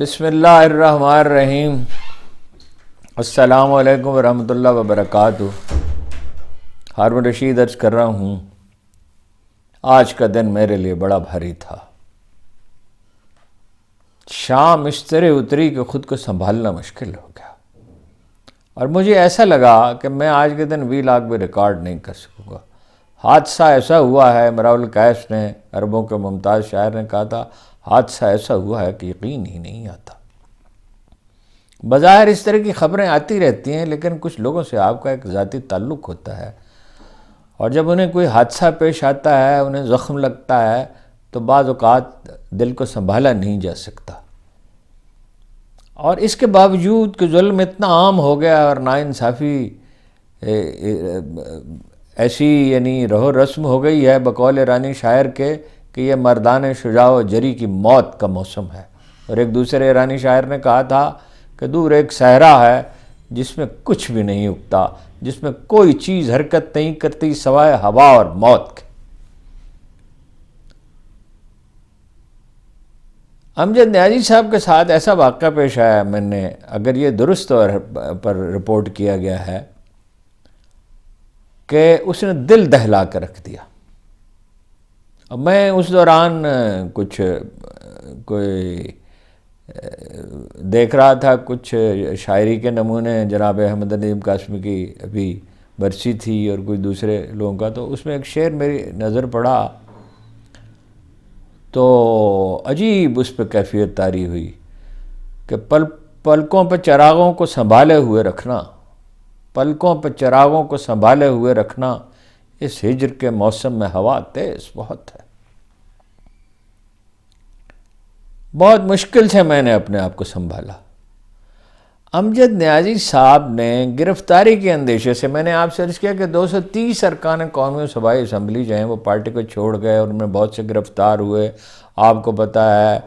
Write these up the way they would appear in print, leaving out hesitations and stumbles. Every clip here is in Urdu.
بسم اللہ الرحمن الرحیم۔ السلام علیکم ورحمۃ اللہ وبرکاتہ۔ ہارون رشید عرض کر رہا ہوں، آج کا دن میرے لیے بڑا بھاری تھا۔ شام اس طرح اتری کہ خود کو سنبھالنا مشکل ہو گیا، اور مجھے ایسا لگا کہ میں آج کے دن ویلاگ بھی ریکارڈ نہیں کر سکوں گا۔ حادثہ ایسا ہوا ہے، امراء القیس نے، عربوں کے ممتاز شاعر نے کہا تھا، حادثہ ایسا ہوا ہے کہ یقین ہی نہیں آتا۔ بظاہر اس طرح کی خبریں آتی رہتی ہیں، لیکن کچھ لوگوں سے آپ کا ایک ذاتی تعلق ہوتا ہے، اور جب انہیں کوئی حادثہ پیش آتا ہے، انہیں زخم لگتا ہے، تو بعض اوقات دل کو سنبھالا نہیں جا سکتا۔ اور اس کے باوجود کہ ظلم اتنا عام ہو گیا اور ناانصافی ایسی رہو رسم ہو گئی ہے، بقول ایرانی شاعر کے، کہ یہ مردان شجاع و جری کی موت کا موسم ہے۔ اور ایک دوسرے ایرانی شاعر نے کہا تھا کہ دور ایک صحرا ہے جس میں کچھ بھی نہیں اگتا، جس میں کوئی چیز حرکت نہیں کرتی سوائے ہوا اور موت کے۔ امجد نیازی صاحب کے ساتھ ایسا واقعہ پیش آیا، میں نے اگر یہ درست طور پر رپورٹ کیا گیا ہے کہ اس نے دل دہلا کر رکھ دیا۔ اب میں اس دوران کوئی دیکھ رہا تھا، کچھ شاعری کے نمونے، جناب احمد ندیم قاسمی کی ابھی برسی تھی اور کچھ دوسرے لوگوں کا، تو اس میں ایک شعر میری نظر پڑا تو عجیب اس پہ کیفیت طاری ہوئی کہ پلکوں پہ چراغوں کو سنبھالے ہوئے رکھنا، پلکوں پہ چراغوں کو سنبھالے ہوئے رکھنا، اس ہجر کے موسم میں ہوا تیز بہت ہے۔ بہت مشکل سے میں نے اپنے آپ کو سنبھالا۔ امجد نیازی صاحب نے گرفتاری کے اندیشے سے، میں نے آپ سے عرض کیا کہ 230 ارکان قومی و صوبائی اسمبلی جو ہیں وہ پارٹی کو چھوڑ گئے، اور ان میں بہت سے گرفتار ہوئے۔ آپ کو پتہ ہے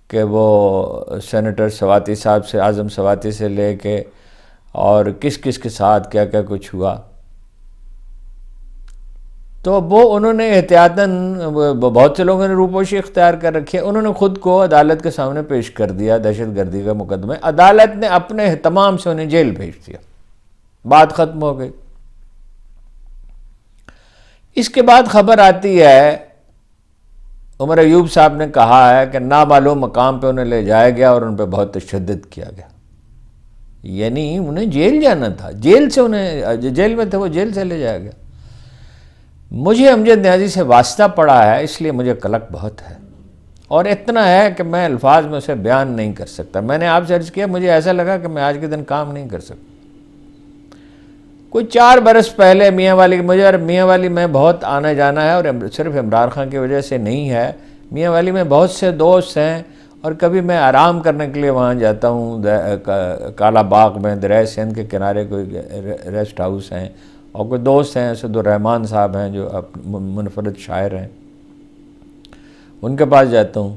کہ وہ سینیٹر سواتی صاحب سے، اعظم سواتی سے لے کے، اور کس کس کے ساتھ کیا کیا کچھ ہوا۔ تو وہ انہوں نے احتیاطاً، بہت سے لوگوں نے روپوشی اختیار کر رکھی ہے، انہوں نے خود کو عدالت کے سامنے پیش کر دیا دہشت گردی کا مقدمہ۔ عدالت نے اپنے اہتمام سے انہیں جیل بھیج دیا، بات ختم ہو گئی۔ اس کے بعد خبر آتی ہے، عمر ایوب صاحب نے کہا ہے کہ نامعلوم مقام پہ انہیں لے جایا گیا اور ان پہ بہت تشدد کیا گیا، یعنی انہیں جیل جانا تھا، جیل سے انہیں، جیل میں تھے وہ، جیل سے لے جایا گیا۔ مجھے امجد نیازی سے واسطہ پڑا ہے، اس لیے مجھے قلق بہت ہے، اور اتنا ہے کہ میں الفاظ میں اسے بیان نہیں کر سکتا۔ میں نے آپ سے عرض کیا، مجھے ایسا لگا کہ میں آج کے دن کام نہیں کر سکتا۔ کوئی 4 برس پہلے میاں والی، مجھے میاں والی میں بہت آنا جانا ہے، اور صرف عمران خان کی وجہ سے نہیں ہے، میاں والی میں بہت سے دوست ہیں، اور کبھی میں آرام کرنے کے لیے وہاں جاتا ہوں۔ کالا باغ میں دریا سندھ کے کنارے کوئی ریسٹ ہاؤس ہیں، اور کوئی دوست ہیں، اسد الرحمان صاحب ہیں جو منفرد شاعر ہیں، ان کے پاس جاتا ہوں۔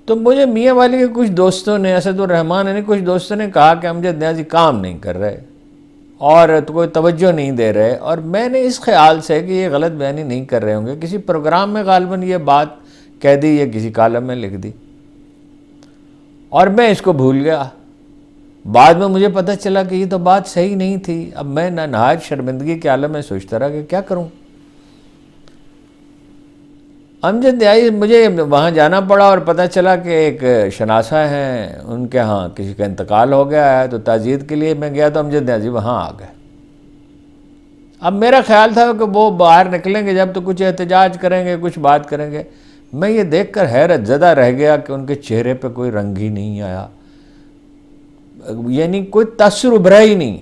تو مجھے میاں والی کے کچھ دوستوں نے، اسد الرحمان نے کچھ دوستوں نے کہا کہ امجد نیازی کام نہیں کر رہے اور کوئی توجہ نہیں دے رہے، اور میں نے اس خیال سے کہ یہ غلط بیانی نہیں کر رہے ہوں گے، کسی پروگرام میں غالباً یہ بات کہہ دی یا کسی کالم میں لکھ دی، اور میں اس کو بھول گیا۔ بعد میں مجھے پتہ چلا کہ یہ تو بات صحیح نہیں تھی۔ اب میں نہایت شرمندگی کے عالم میں سوچتا رہا کہ کیا کروں۔ امجد نیازی، مجھے وہاں جانا پڑا، اور پتہ چلا کہ ایک شناسہ ہیں، ان کے ہاں کسی کا انتقال ہو گیا ہے، تو تعزیت کے لیے میں گیا تو امجد نیازی وہاں آ گئے۔ اب میرا خیال تھا کہ وہ باہر نکلیں گے جب تو کچھ احتجاج کریں گے، کچھ بات کریں گے۔ میں یہ دیکھ کر حیرت زدہ رہ گیا کہ ان کے چہرے پہ کوئی رنگ ہی نہیں آیا، یعنی کوئی تاثر ابھرا ہی نہیں،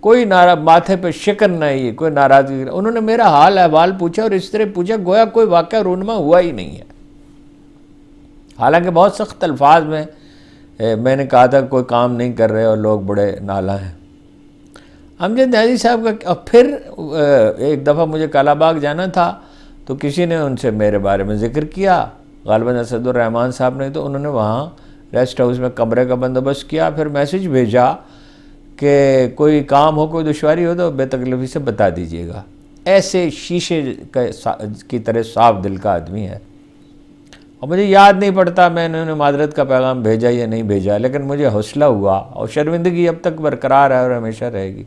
کوئی ماتھے پہ شکن نہیں، کوئی ناراضگی۔ انہوں نے میرا حال احوال پوچھا، اور اس طرح پوچھا گویا کوئی واقعہ رونما ہوا ہی نہیں ہے۔ حالانکہ بہت سخت الفاظ میں نے کہا تھا کوئی کام نہیں کر رہے اور لوگ بڑے نالاں ہیں۔ امجد نیازی صاحب کا پھر ایک دفعہ مجھے کالا باغ جانا تھا، تو کسی نے ان سے میرے بارے میں ذکر کیا، غالباً اسد الرحمان صاحب نے، تو انہوں نے وہاں ریسٹ ہاؤس میں کمرے کا بندوبست کیا، پھر میسج بھیجا کہ کوئی کام ہو، کوئی دشواری ہو تو بے تکلفی سے بتا دیجیے گا۔ ایسے شیشے کی طرح صاف دل کا آدمی ہے، اور مجھے یاد نہیں پڑتا میں نے انہیں معذرت کا پیغام بھیجا یا نہیں بھیجا، لیکن مجھے حوصلہ ہوا، اور شرمندگی اب تک برقرار ہے اور ہمیشہ رہے گی۔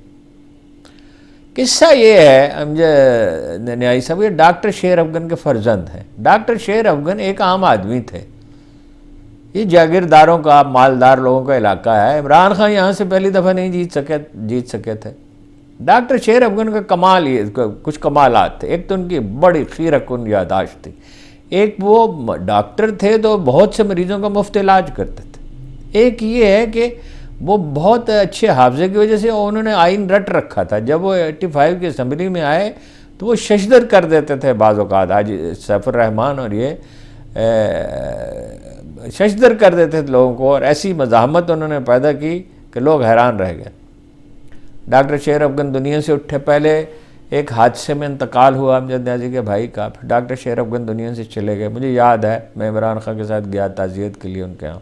قصہ یہ ہے امجد نیازی صاحب، یہ ڈاکٹر شیر افغن کے فرزند ہیں۔ ڈاکٹر شیر افغن ایک عام آدمی تھے، یہ جاگیرداروں کا، مالدار لوگوں کا علاقہ ہے۔ عمران خان یہاں سے پہلی دفعہ نہیں جیت سکے تھے۔ ڈاکٹر شیر افغن کا کمال یہ کچھ کمالات تھے۔ ایک تو ان کی بڑی خیرہ کن یادداشت تھی، ایک وہ ڈاکٹر تھے تو بہت سے مریضوں کا مفت علاج کرتے تھے۔ ایک یہ ہے کہ وہ بہت اچھے حافظے کی وجہ سے انہوں نے آئین رٹ رکھا تھا۔ جب وہ 85 کی اسمبلی میں آئے تو وہ ششدر کر دیتے تھے بعض اوقات، آج سیف الرحمان اور یہ ششدر کر دیتے تھے لوگوں کو، اور ایسی مزاحمت انہوں نے پیدا کی کہ لوگ حیران رہ گئے۔ ڈاکٹر شیر افغن دنیا سے اٹھے، پہلے ایک حادثے میں انتقال ہوا امجد نیازی کے بھائی کا، پھر ڈاکٹر شیر افغن دنیا سے چلے گئے۔ مجھے یاد ہے میں عمران خان کے ساتھ گیا تعزیت کے لیے ان کے ہاں۔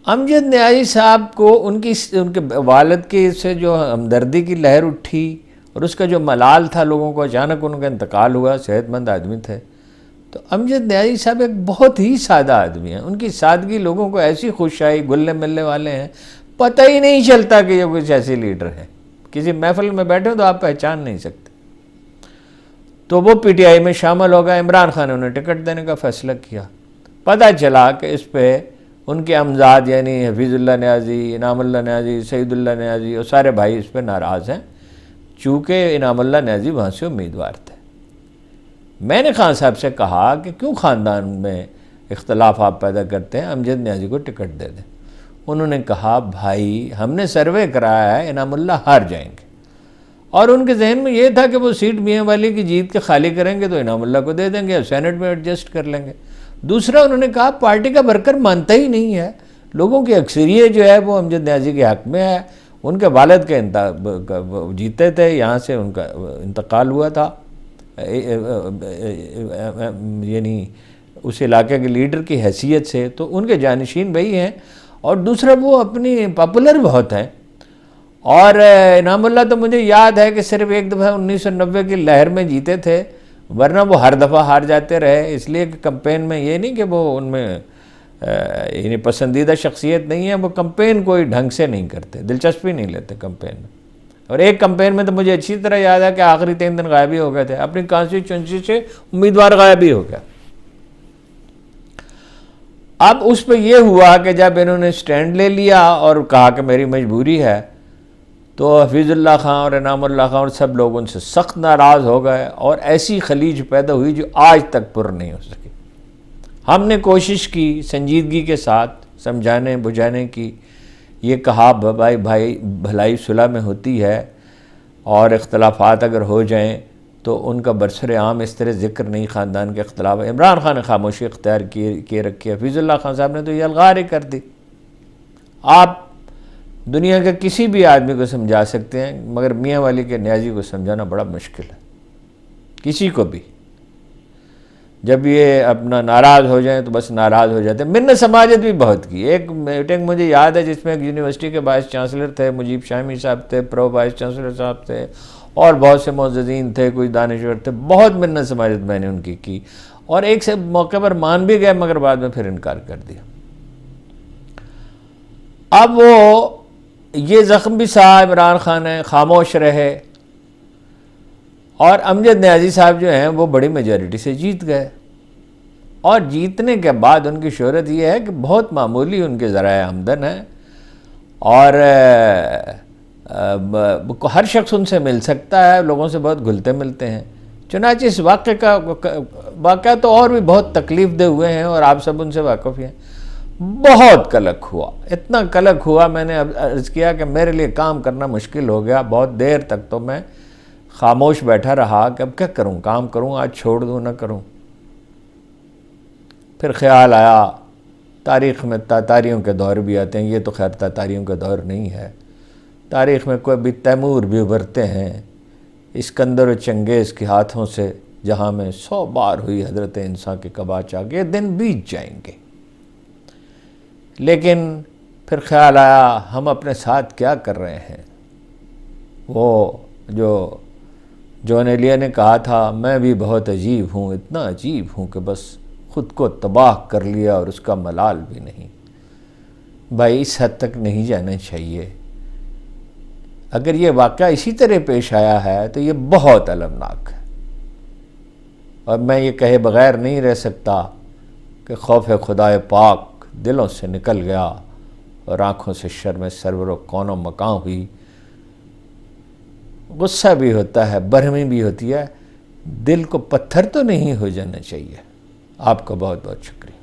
امجد نیازی صاحب کو ان کے والد کی سے جو ہمدردی کی لہر اٹھی، اور اس کا جو ملال تھا لوگوں کو، اچانک ان کا انتقال ہوا، صحت مند آدمی تھے۔ تو امجد نیازی صاحب ایک بہت ہی سادہ آدمی ہیں، ان کی سادگی لوگوں کو ایسی خوش آئی، گلنے ملنے والے ہیں، پتہ ہی نہیں چلتا کہ یہ کچھ ایسے لیڈر ہیں۔ کسی محفل میں بیٹھے ہو تو آپ پہچان نہیں سکتے۔ تو وہ پی ٹی آئی میں شامل ہو گئے، عمران خان نے انہیں ٹکٹ دینے کا فیصلہ کیا۔ پتہ چلا کہ اس پہ ان کے امزاد یعنی حفیظ اللہ نیازی، انعام اللہ نیازی، سعید اللہ نیازی اور سارے بھائی اس پہ ناراض ہیں، چونکہ انعام اللہ نیازی وہاں سے امیدوار تھے۔ میں نے خان صاحب سے کہا کہ کیوں خاندان میں اختلاف آپ پیدا کرتے ہیں، امجد نیازی کو ٹکٹ دے دیں۔ انہوں نے کہا بھائی ہم نے سروے کرایا ہے، انعام اللہ ہار جائیں گے، اور ان کے ذہن میں یہ تھا کہ وہ سیٹ میاں والی کی جیت کے خالی کریں گے تو انعام اللہ کو دے دیں گے، سینٹ میں ایڈجسٹ کر لیں گے۔ دوسرا انہوں نے کہا پارٹی کا ورکر مانتا ہی نہیں ہے، لوگوں کی اکثریت جو ہے وہ امجد نیازی کے حق میں ہے۔ ان کے والد کے جیتے تھے، یہاں سے ان کا انتقال ہوا تھا، یعنی اس علاقے کے لیڈر کی حیثیت سے، تو ان کے جانشین وہی ہیں۔ اور دوسرا وہ اپنی پاپولر بہت ہیں، اور انعام اللہ تو مجھے یاد ہے کہ صرف ایک دفعہ 1990 کی لہر میں جیتے تھے، ورنہ وہ ہر دفعہ ہار جاتے رہے، اس لیے کہ کمپین میں یہ نہیں کہ وہ ان میں یعنی پسندیدہ شخصیت نہیں ہے، وہ کمپین کوئی ڈھنگ سے نہیں کرتے، دلچسپی نہیں لیتے کمپین میں۔ اور ایک کمپین میں تو مجھے اچھی طرح یاد ہے کہ آخری 3 دن غائب ہی ہو گئے تھے، اپنی کانسٹیچوئنسی سے امیدوار غائب ہی ہو گیا۔ اب اس پہ یہ ہوا کہ جب انہوں نے سٹینڈ لے لیا اور کہا کہ میری مجبوری ہے، تو حفیظ اللہ خان اور انعام اللہ خان اور سب لوگ ان سے سخت ناراض ہو گئے، اور ایسی خلیج پیدا ہوئی جو آج تک پر نہیں ہو سکی۔ ہم نے کوشش کی سنجیدگی کے ساتھ سمجھانے بجھانے کی، یہ کہا بھائی بھلائی صلح میں ہوتی ہے، اور اختلافات اگر ہو جائیں تو ان کا برسر عام اس طرح ذکر نہیں، خاندان کے اختلاف۔ عمران خان نے خاموشی اختیار کیے رکھی، حفیظ اللہ خان صاحب نے تو یہ الغار ہی کر دی۔ آپ دنیا کے کسی بھی آدمی کو سمجھا سکتے ہیں، مگر میاں والی کے نیازی کو سمجھانا بڑا مشکل ہے، کسی کو بھی۔ جب یہ اپنا ناراض ہو جائیں تو بس ناراض ہو جاتے ہیں۔ منت سماجت بھی بہت کی۔ ایک میٹنگ مجھے یاد ہے جس میں ایک یونیورسٹی کے وائس چانسلر تھے، مجیب شامی صاحب تھے، پرو وائس چانسلر صاحب تھے، اور بہت سے معززین تھے، کچھ دانشور تھے، بہت منت سماجت میں نے ان کی، اور ایک سے موقع پر مان بھی گئے مگر بعد میں پھر انکار کر دیا۔ اب وہ یہ زخم بھی سہا عمران خان نے، خاموش رہے، اور امجد نیازی صاحب جو ہیں وہ بڑی میجارٹی سے جیت گئے، اور جیتنے کے بعد ان کی شہرت یہ ہے کہ بہت معمولی ان کے ذرائع آمدن ہیں، اور ہر شخص ان سے مل سکتا ہے، لوگوں سے بہت گھلتے ملتے ہیں۔ چنانچہ اس واقعہ تو اور بھی بہت تکلیف دہ ہوئے ہیں، اور آپ سب ان سے واقف ہیں۔ بہت قلق ہوا، اتنا قلق ہوا، میں نے عرض کیا کہ میرے لیے کام کرنا مشکل ہو گیا۔ بہت دیر تک تو میں خاموش بیٹھا رہا کہ اب کیا کروں، کام کروں، آج چھوڑ دوں نہ کروں۔ پھر خیال آیا تاریخ میں تاتاریوں کے دور بھی آتے ہیں، یہ تو خیر تاتاریوں کا دور نہیں ہے، تاریخ میں کوئی بھی تیمور بھی ابھرتے ہیں اسکندر و چنگیز کے ہاتھوں سے، جہاں میں 100 بار ہوئی حضرت انسان کے کباچ آگے، دن بیت جائیں گے۔ لیکن پھر خیال آیا ہم اپنے ساتھ کیا کر رہے ہیں، وہ جو جون ایلیا نے کہا تھا میں بھی بہت عجیب ہوں، اتنا عجیب ہوں کہ بس خود کو تباہ کر لیا اور اس کا ملال بھی نہیں۔ بھائی اس حد تک نہیں جانا چاہیے۔ اگر یہ واقعہ اسی طرح پیش آیا ہے تو یہ بہت المناک ہے، اور میں یہ کہے بغیر نہیں رہ سکتا کہ خوف خدائے پاک دلوں سے نکل گیا اور آنکھوں سے شرم سرور و کون و مکاں ہوئی۔ غصہ بھی ہوتا ہے، برہمی بھی ہوتی ہے، دل کو پتھر تو نہیں ہو جانا چاہیے۔ آپ کا بہت بہت شکریہ۔